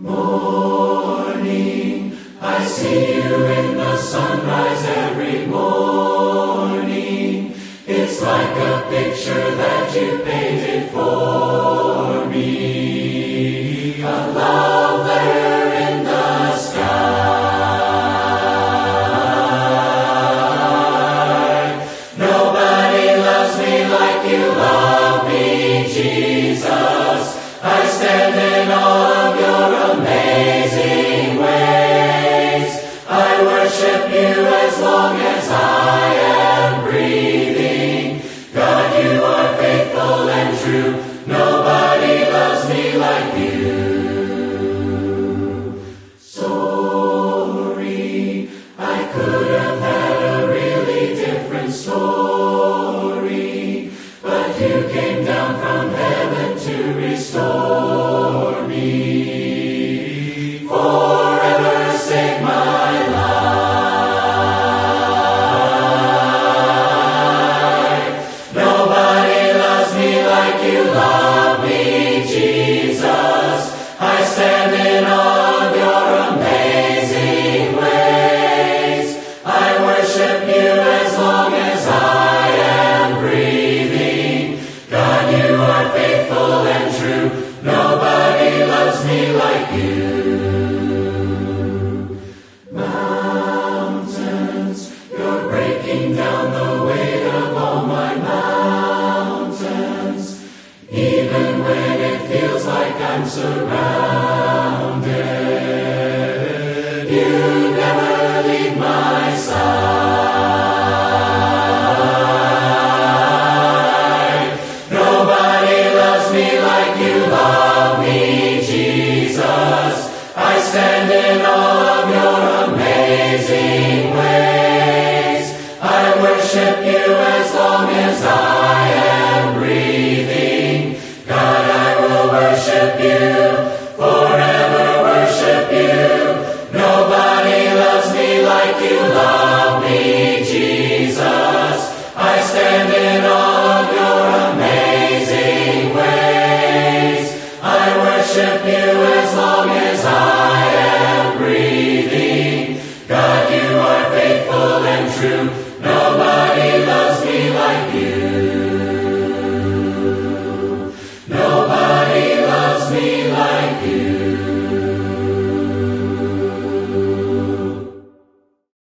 Morning, I see you in the sunrise every morning. It's like a picture that you painted for me. A love letter in the sky. Nobody loves me like you love me, Jesus. I stand in awe of your amazing ways. I worship you as long as I am breathing. God, you are faithful and true. Nobody loves me like you. Sorry, I could have had a really different story, but you came down from heaven to restore me. Forever save my life. Nobody loves me like you love me, Jesus. I stand in awe of your amazing ways. I worship you as long as I am breathing. God, you are faithful and true. Nobody loves me like you. Mountains, you're breaking down the weight of all my mountains. Even when it feels like I'm surrounded, you never leave my side. Nobody loves me like you love me, Jesus. I stand in awe of your amazing ways. I worship you as long as I am breathing. God, I will worship you